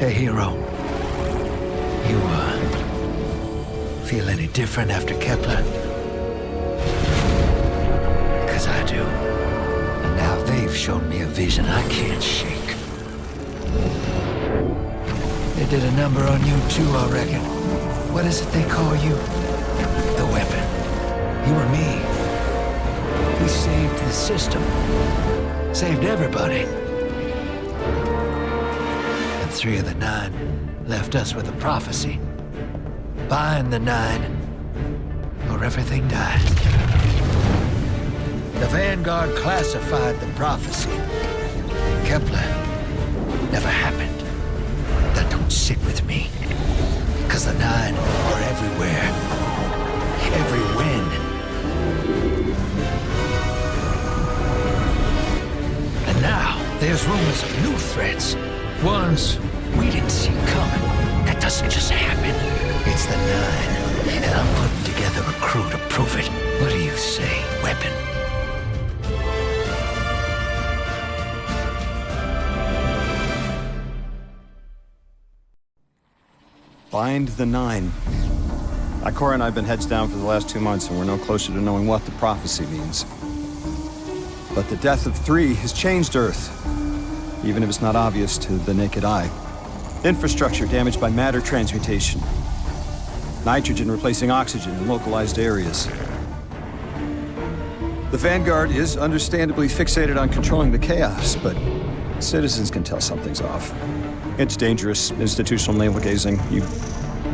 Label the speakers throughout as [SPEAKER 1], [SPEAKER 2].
[SPEAKER 1] Hey, hero. You, feel any different after Kepler? Because I do. And now they've shown me a vision I can't shake. They did a number on you too, I reckon. What is it they call you? The weapon. You and me. We saved the system. Saved everybody. And 3 of the 9 left us with a prophecy. Bind the 9, or everything dies. The Vanguard classified the prophecy. Kepler never happened. That don't sit with me. Because the 9 are everywhere. Every when. And now, there's rumors of new threats. Ones we didn't see coming. That doesn't just happen. It's the 9, and I'm putting together a crew to prove it. What do you say, weapon?
[SPEAKER 2] Bind the 9. Ikora and I have been heads down for the last 2 months, and we're no closer to knowing what the prophecy means. But the death of 3 has changed Earth, even if it's not obvious to the naked eye. Infrastructure damaged by matter transmutation. Nitrogen replacing oxygen in localized areas. The Vanguard is understandably fixated on controlling the chaos, but citizens can tell something's off. It's dangerous, institutional navel-gazing. You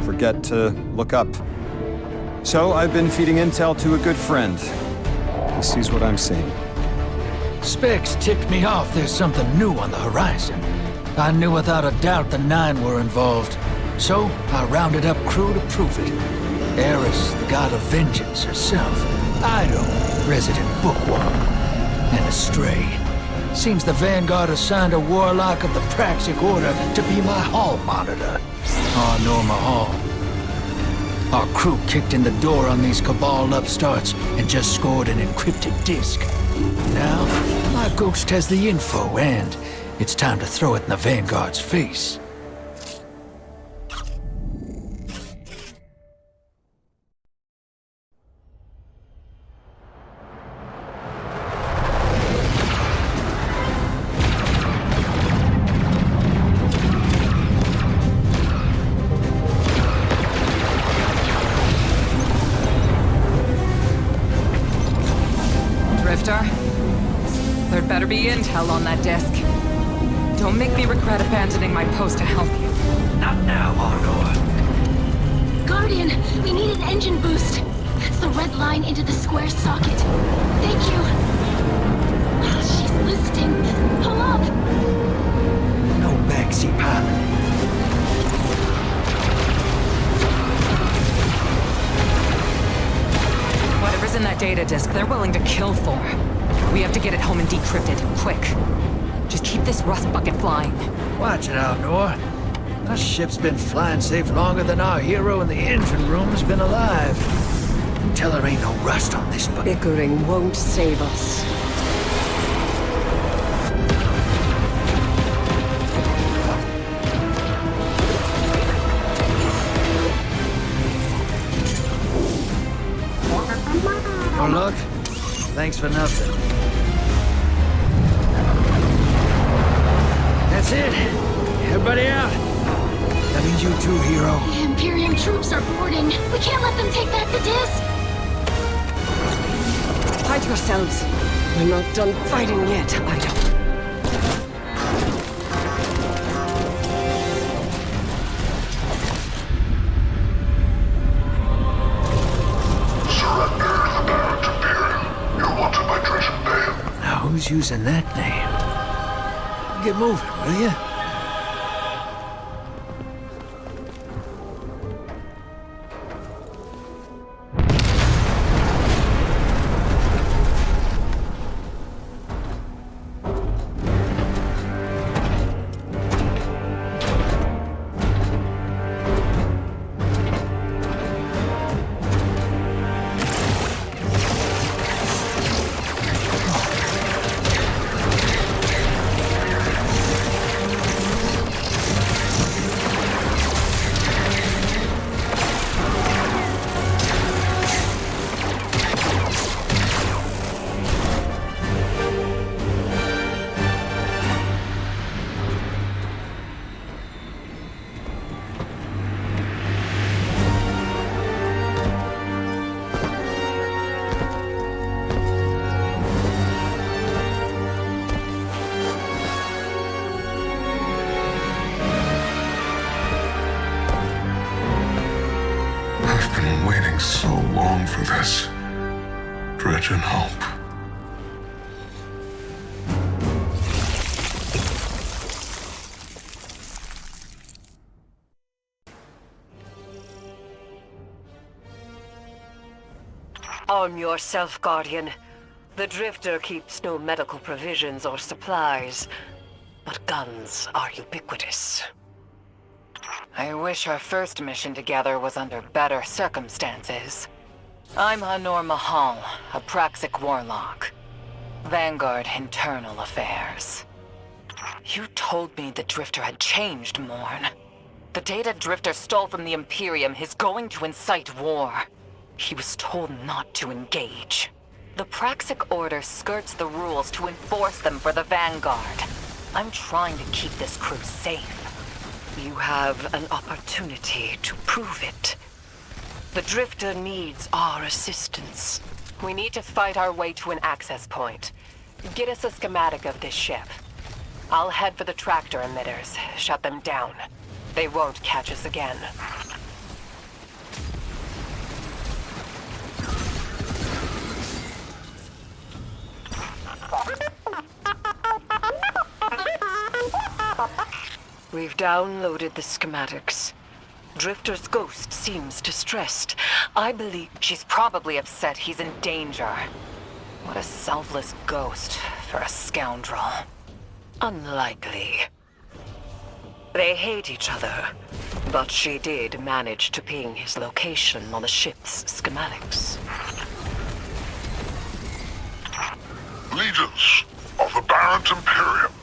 [SPEAKER 2] forget to look up. So I've been feeding intel to a good friend. He sees what I'm seeing.
[SPEAKER 1] Specs ticked me off there's something new on the horizon. I knew without a doubt the 9 were involved. So I rounded up crew to prove it. Eris, the god of vengeance herself. Ido, resident bookworm. And Astray. Seems the Vanguard assigned a warlock of the Praxic Order to be my hall monitor. Oh, Norma Hall. Our crew kicked in the door on these Cabal upstarts and just scored an encrypted disk. Now, my ghost has the info and it's time to throw it in the Vanguard's face.
[SPEAKER 3] There'd better be intel on that disk. Don't make me regret abandoning my post to help you.
[SPEAKER 1] Not now, Arnor.
[SPEAKER 4] Guardian, we need an engine boost. That's the red line into the square socket. Thank you. She's listening. Pull up.
[SPEAKER 1] No backseat pilot.
[SPEAKER 3] Whatever's in that data disk, they're willing to kill for. We have to get it home and decrypted, quick. Just keep this rust bucket flying.
[SPEAKER 1] Watch it, Arnor. Our ship's been flying safe longer than our hero in the engine room's been alive. You tell her ain't no rust on this bucket.
[SPEAKER 5] Bickering won't save us.
[SPEAKER 1] Oh, look. Thanks for nothing. That's it. Everybody out. That means you too, hero.
[SPEAKER 4] The Imperium troops are boarding. We can't let them take back the disc.
[SPEAKER 5] Hide yourselves. We're not done fighting yet, Ido.
[SPEAKER 1] Who's using that name? Get moving, will you?
[SPEAKER 6] been waiting so long for this. Dredge and hope.
[SPEAKER 5] Arm yourself, Guardian. The Drifter keeps no medical provisions or supplies, but guns are ubiquitous.
[SPEAKER 3] I wish our first mission together was under better circumstances. I'm Hanor Mahal, a Praxic warlock. Vanguard Internal Affairs. You told me the Drifter had changed, Morn. The data Drifter stole from the Imperium is going to incite war. He was told not to engage. The Praxic Order skirts the rules to enforce them for the Vanguard. I'm trying to keep this crew safe. You have an opportunity to prove it. The Drifter needs our assistance. We need to fight our way to an access point. Get us a schematic of this ship. I'll head for the tractor emitters, shut them down. They won't catch us again. We've downloaded the schematics. Drifter's ghost seems distressed. I believe she's probably upset he's in danger. What a selfless ghost for a scoundrel. Unlikely. They hate each other, but she did manage to ping his location on the ship's schematics.
[SPEAKER 6] Legions of the Barrent Imperium,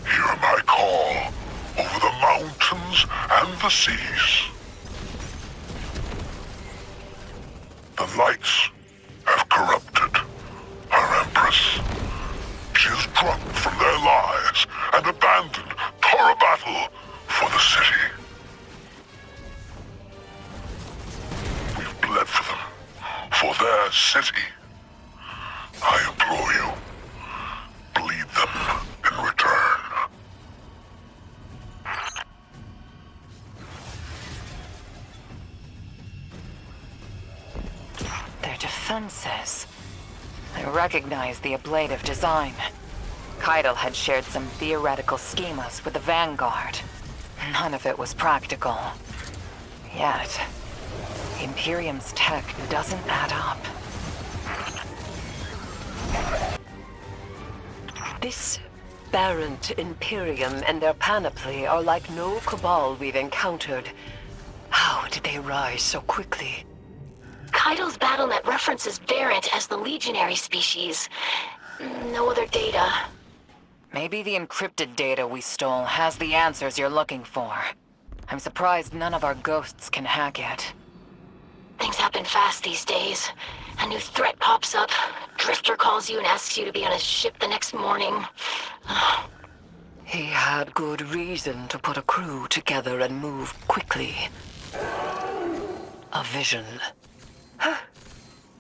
[SPEAKER 6] hear my call over the mountains and the seas. The lights have corrupted our Empress. She is drunk from their lies and abandoned Torah battle for the city. We've bled for them, for their city. I implore you, bleed them in return.
[SPEAKER 3] Their defenses. I recognize the ablative design. Keitel had shared some theoretical schemas with the Vanguard. None of it was practical. Yet, Imperium's tech doesn't add up.
[SPEAKER 5] This Barrent Imperium and their panoply are like no Cabal we've encountered. How did they rise so quickly?
[SPEAKER 4] Keitel's BattleNet references Variant as the legionary species. No other data.
[SPEAKER 3] Maybe the encrypted data we stole has the answers you're looking for. I'm surprised none of our ghosts can hack it.
[SPEAKER 4] Things happen fast these days. A new threat pops up. Drifter calls you and asks you to be on his ship the next morning.
[SPEAKER 5] He had good reason to put a crew together and move quickly. A vision.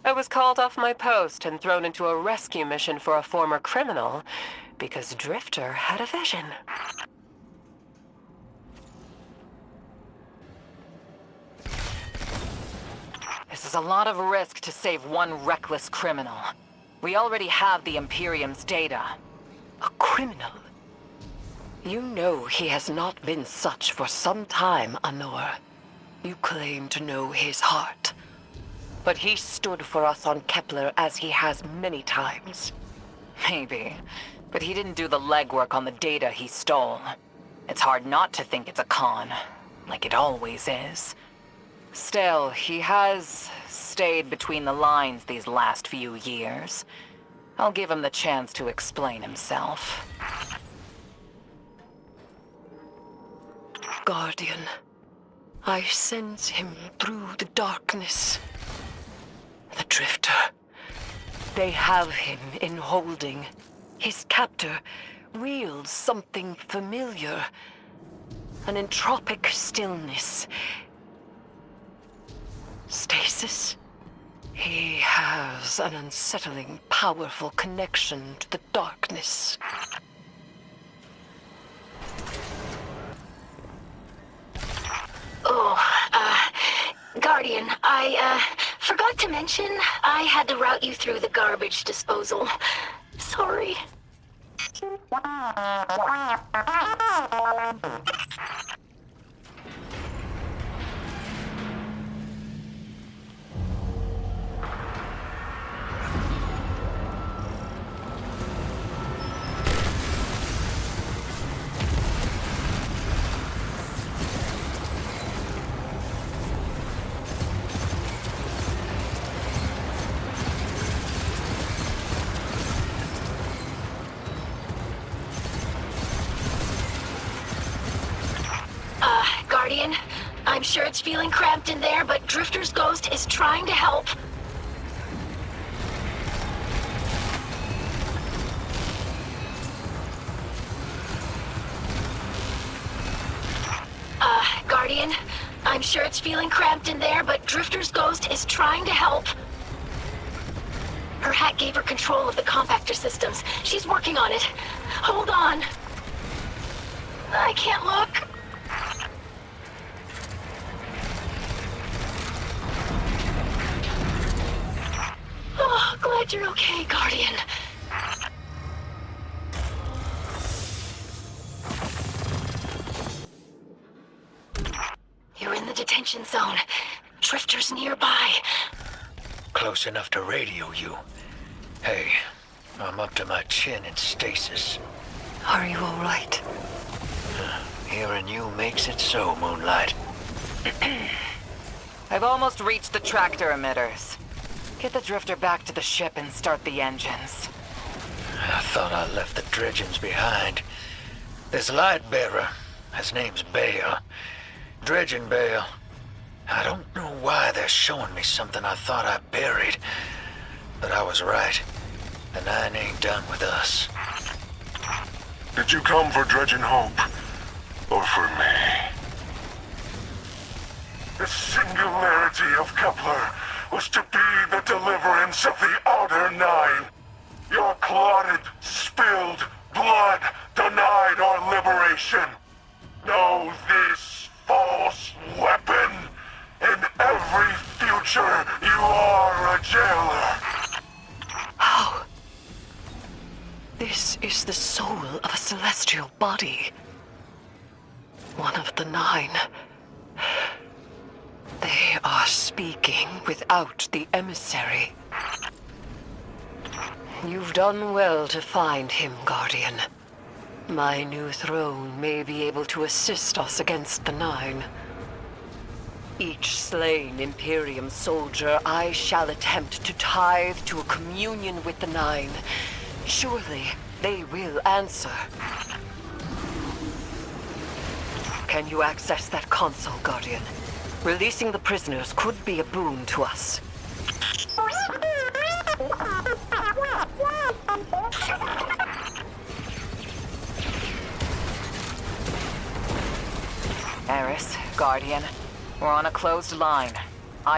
[SPEAKER 5] I was called off my post and thrown into a rescue mission for a former criminal because Drifter had a vision.
[SPEAKER 3] This is a lot of risk to save one reckless criminal. We already have the Imperium's data.
[SPEAKER 5] A criminal? You know he has not been such for some time, Anor. You claim to know his heart. But he stood for us on Kepler as he has many times.
[SPEAKER 3] Maybe, but he didn't do the legwork on the data he stole. It's hard not to think it's a con, like it always is. Still, he has stayed between the lines these last few years. I'll give him the chance to explain himself.
[SPEAKER 5] Guardian, I sense him through the darkness. The Drifter. They have him in holding. His captor wields something familiar. An entropic stillness. Stasis? He has an unsettling, powerful connection to the darkness.
[SPEAKER 4] Oh, Guardian, I detention, I had to route you through the garbage disposal. Sorry. Guardian, I'm sure it's feeling cramped in there, but Drifter's ghost is trying to help. Guardian, I'm sure it's feeling cramped in there, but Drifter's ghost is trying to help. Her hack gave her control of the compactor systems. She's working on it. Hold on. I can't look. Oh, glad you're okay, Guardian. You're in the detention zone. Drifter's nearby.
[SPEAKER 1] Close enough to radio you. Hey, I'm up to my chin in stasis.
[SPEAKER 5] Are you all right?
[SPEAKER 1] Hearing you makes it so, Moonlight.
[SPEAKER 3] I've almost reached the tractor emitters. Get the drifter back to the ship and start the engines.
[SPEAKER 1] I thought I left the dredgings behind. This light bearer, his name's Bale. Dredging Bale. I don't know why they're showing me something I thought I buried. But I was right. The Nine ain't done with us.
[SPEAKER 6] Did you come for Dredging Hope? Or for me? The singularity of Kepler was to be the deliverance of the Outer Nine. Your clotted, spilled blood denied our liberation. Know this false weapon. In every future, you are a jailer.
[SPEAKER 5] How? This is the soul of a celestial body. One of the Nine. They are speaking without the emissary. You've done well to find him, Guardian. My new throne may be able to assist us against the Nine. Each slain Imperium soldier I shall attempt to tithe to a communion with the Nine. Surely they will answer. Can you access that console, Guardian? Releasing the prisoners could be a boon to us.
[SPEAKER 3] Eris, Guardian, we're on a closed line.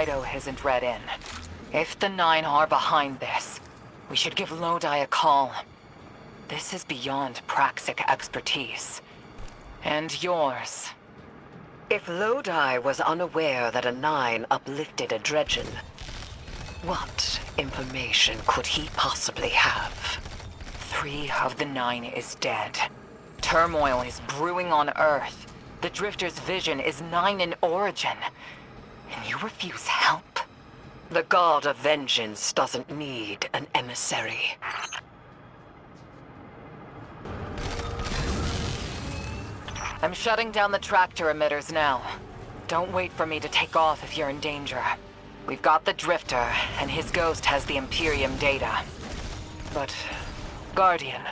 [SPEAKER 3] Ido isn't read in. If the Nine are behind this, we should give Lodi a call. This is beyond Praxic expertise. And yours.
[SPEAKER 5] If Lodi was unaware that a Nine uplifted a Dredgen, what information could he possibly have?
[SPEAKER 3] 3 of the 9 is dead. Turmoil is brewing on Earth. The Drifter's vision is 9 in origin. And you refuse help?
[SPEAKER 5] The God of Vengeance doesn't need an emissary.
[SPEAKER 3] I'm shutting down the tractor emitters now. Don't wait for me to take off if you're in danger. We've got the Drifter, and his ghost has the Imperium data. But, Guardian,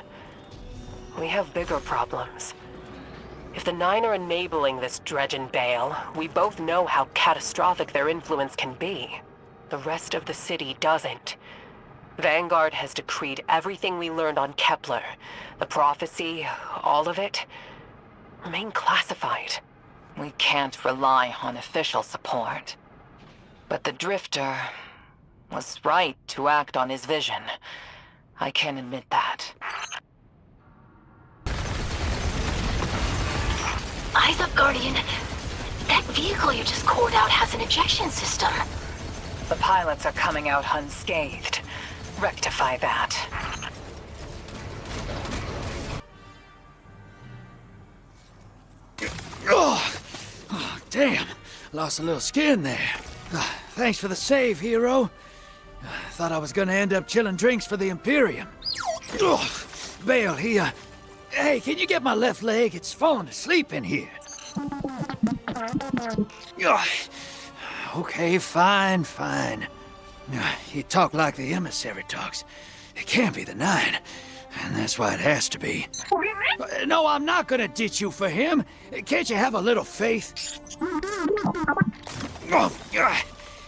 [SPEAKER 3] we have bigger problems.
[SPEAKER 7] If the Nine are enabling this Dredgen Bale, we both know how catastrophic their influence can be. The rest of the city doesn't. Vanguard has decreed everything we learned on Kepler, the prophecy, all of it, remain classified.
[SPEAKER 3] We can't rely on official support. But the Drifter was right to act on his vision. I can admit that.
[SPEAKER 4] Eyes up, Guardian. That vehicle you just cored out has an ejection system.
[SPEAKER 3] The pilots are coming out unscathed. Rectify that.
[SPEAKER 1] Oh, damn. Lost a little skin there. Thanks for the save, hero. Thought I was gonna end up chilling drinks for the Imperium. Bale, hey, can you get my left leg? It's falling asleep in here. Okay, fine. You talk like the emissary talks. It can't be the 9, and that's why it has to be. No, I'm not gonna ditch you for him. Can't you have a little faith?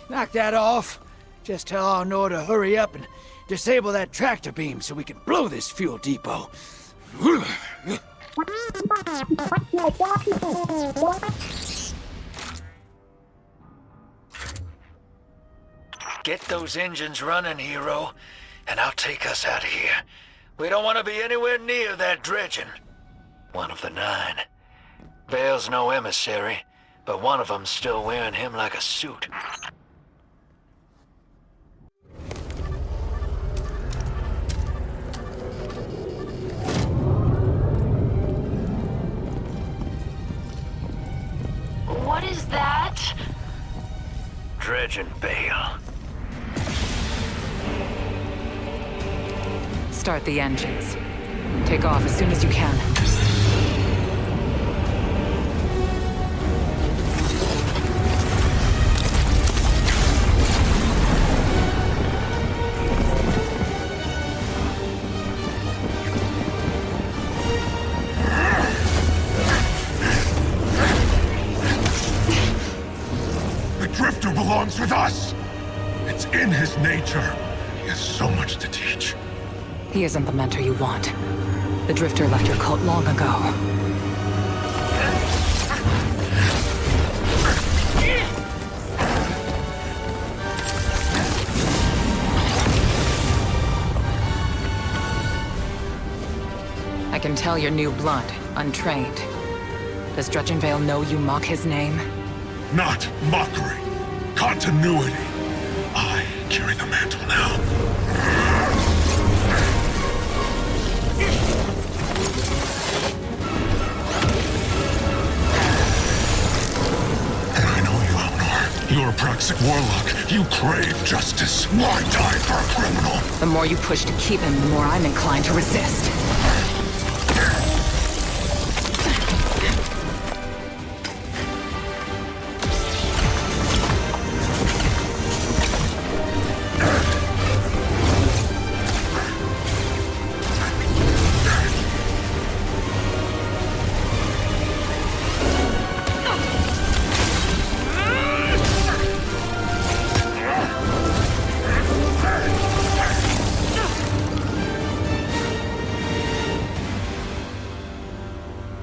[SPEAKER 1] Knock that off. Just tell Arnor to hurry up and disable that tractor beam so we can blow this fuel depot. Get those engines running, hero, and I'll take us out of here. We don't want to be anywhere near that dredging. One of the 9. Bale's no emissary, but one of them's still wearing him like a suit.
[SPEAKER 4] What is that?
[SPEAKER 1] Dredging Bale.
[SPEAKER 3] Start the engines. Take off as soon as you can.
[SPEAKER 6] The Drifter belongs with us! It's in his nature. He has so much to teach.
[SPEAKER 3] He isn't the mentor you want. The Drifter left your cult long ago. I can tell you're new blood, untrained. Does Dredgenvale know you mock his name?
[SPEAKER 6] Not mockery. Continuity. I carry the mantle now. And I know you, Elnor. You're a praxic warlock. You crave justice. Why die for a criminal?
[SPEAKER 3] The more you push to keep him, the more I'm inclined to resist.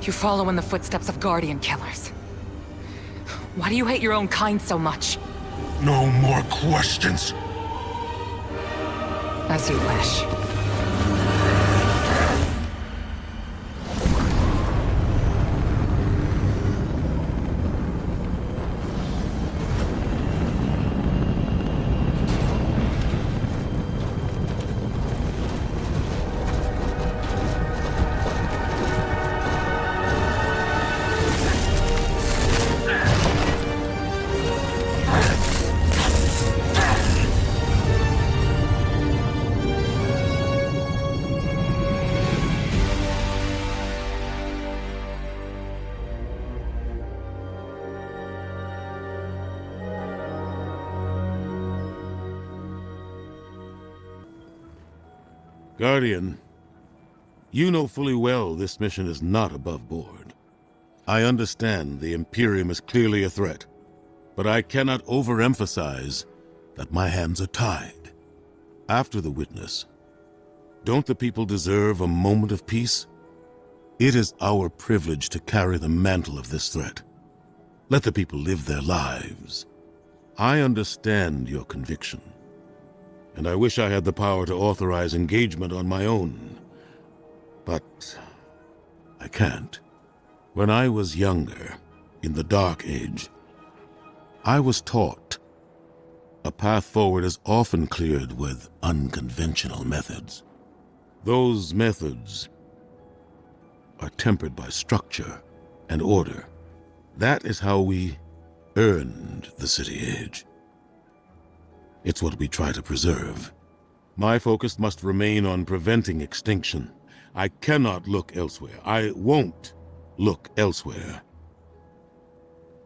[SPEAKER 3] You follow in the footsteps of Guardian killers. Why do you hate your own kind so much?
[SPEAKER 6] No more questions.
[SPEAKER 3] As you wish.
[SPEAKER 8] Guardian, you know fully well this mission is not above board. I understand the Imperium is clearly a threat, but I cannot overemphasize that my hands are tied. After the witness, don't the people deserve a moment of peace? It is our privilege to carry the mantle of this threat. Let the people live their lives. I understand your conviction, and I wish I had the power to authorize engagement on my own. But I can't. When I was younger, in the Dark Age, I was taught A path forward is often cleared with unconventional methods. Those methods are tempered by structure and order. That is how we earned the City Age. It's what we try to preserve. My focus must remain on preventing extinction. I cannot look elsewhere. I won't look elsewhere.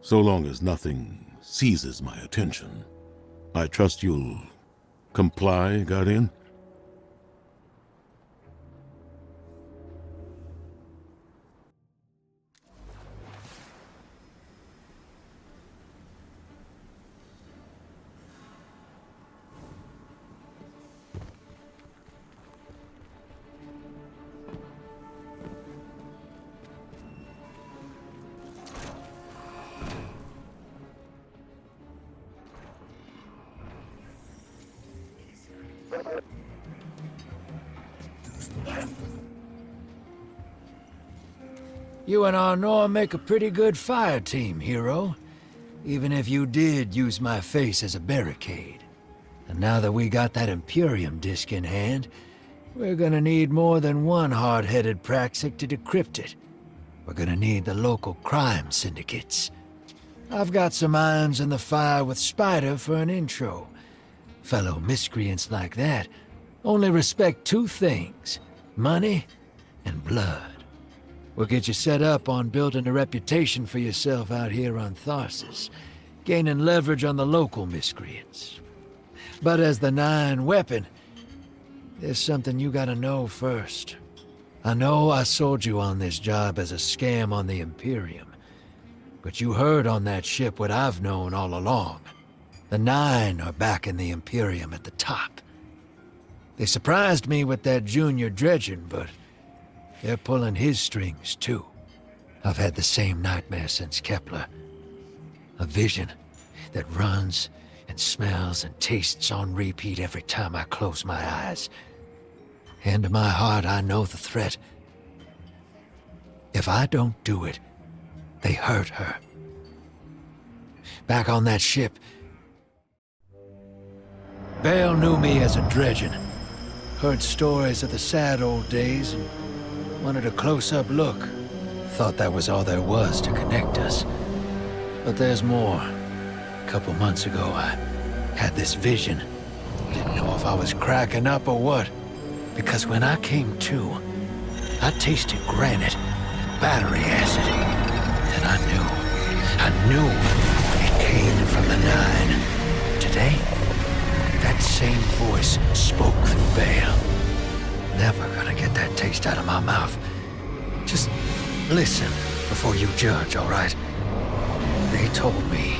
[SPEAKER 8] So long as nothing seizes my attention. I trust you'll comply, Guardian?
[SPEAKER 1] You and Arnor make a pretty good fire team, hero. Even if you did use my face as a barricade. And now that we got that Imperium disk in hand, we're gonna need more than one hard-headed praxic to decrypt it. We're gonna need the local crime syndicates. I've got some irons in the fire with Spider for an intro. Fellow miscreants like that only respect two things: money and blood. We'll get you set up on building a reputation for yourself out here on Tharsis, gaining leverage on the local miscreants. But as the Nine weapon, there's something you gotta know first. I know I sold you on this job as a scam on the Imperium, but you heard on that ship what I've known all along. The Nine are backing the Imperium at the top. They surprised me with that junior dredging, but they're pulling his strings, too. I've had the same nightmare since Kepler. A vision that runs and smells and tastes on repeat every time I close my eyes. And in my heart, I know the threat. If I don't do it, they hurt her. Back on that ship, Bale knew me as a dredgen. Heard stories of the sad old days and wanted a close-up look. Thought that was all there was to connect us. But there's more. A couple months ago, I had this vision. Didn't know if I was cracking up or what. Because when I came to, I tasted granite and battery acid. And I knew it came from the Nine. Today, that same voice spoke through Bale. Never gonna get that taste out of my mouth. Just listen before you judge, all right? They told me.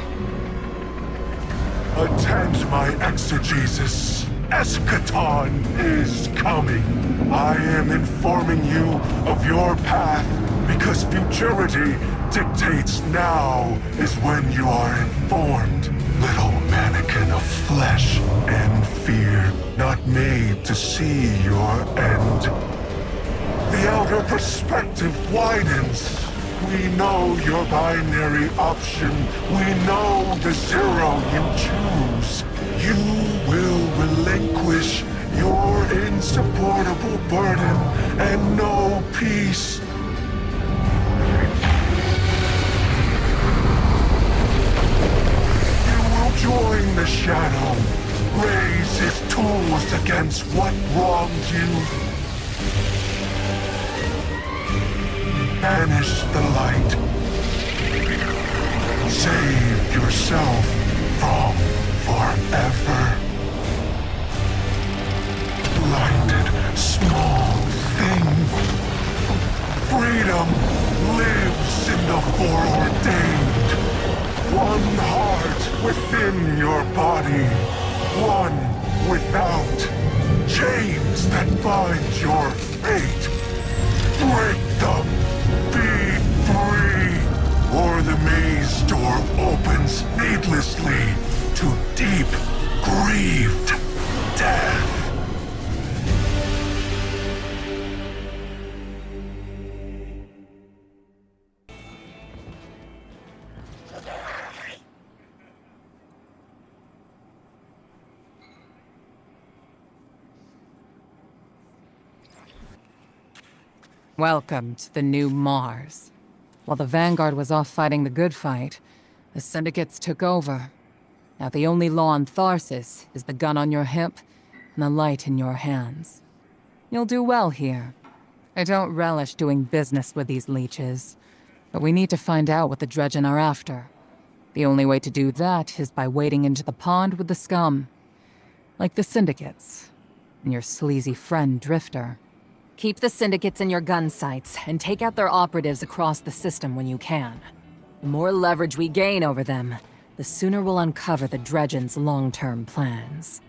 [SPEAKER 6] Attend my exegesis. Eschaton is coming. I am informing you of your path because futurity dictates now is when you are informed. Little mannequin of flesh and fear, not made to see your end. The outer perspective widens. We know your binary option. We know the zero you choose. You will relinquish your insupportable burden and know peace. Join the Shadow. Raise his tools against what wronged you. Banish the light. Save yourself from forever. Blinded, small thing. Freedom lives in the foreordained. One heart within your body, one without. Chains that bind your fate. Break them, be free, or the maze door opens needlessly to deep, grieved death.
[SPEAKER 3] Welcome to the new Mars. While the Vanguard was off fighting the good fight, the Syndicates took over. Now the only law on Tharsis is the gun on your hip and the light in your hands. You'll do well here. I don't relish doing business with these leeches, but we need to find out what the Dredgen are after. The only way to do that is by wading into the pond with the scum. Like the Syndicates, and your sleazy friend Drifter. Keep the Syndicates in your gun sights, and take out their operatives across the system when you can. The more leverage we gain over them, the sooner we'll uncover the Dredgen's long-term plans.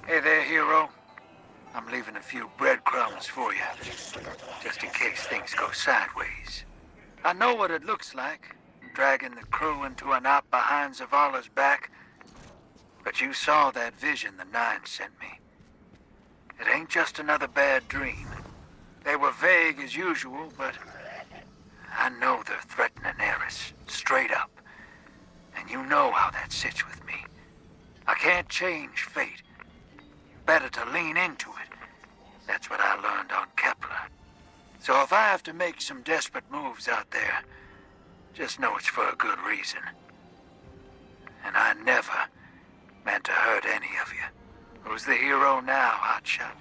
[SPEAKER 1] Hey there, hero. I'm leaving a few breadcrumbs for you, just in case things go sideways. I know what it looks like, dragging the crew into a knot behind Zavala's back, but you saw that vision the Nine sent me. It ain't just another bad dream. They were vague as usual, but I know they're threatening Eris, straight up. And you know how that sits with me. I can't change fate. Better to lean into it. That's what I learned on Kepler. So if I have to make some desperate moves out there, just know it's for a good reason. And I never meant to hurt any of you. Who's the hero now, Hotshot?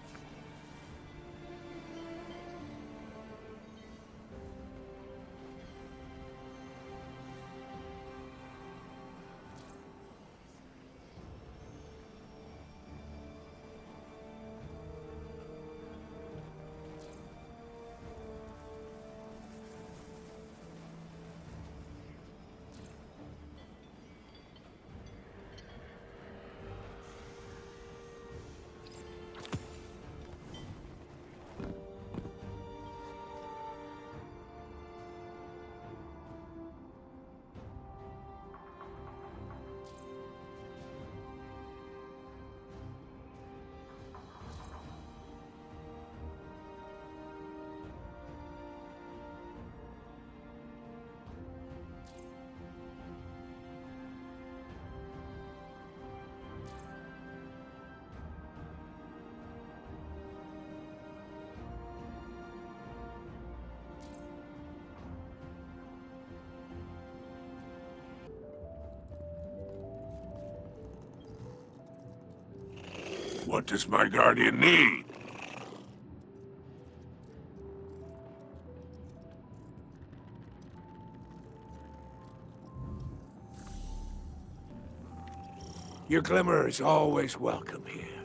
[SPEAKER 6] What does my guardian need?
[SPEAKER 9] Your glimmer is always welcome here.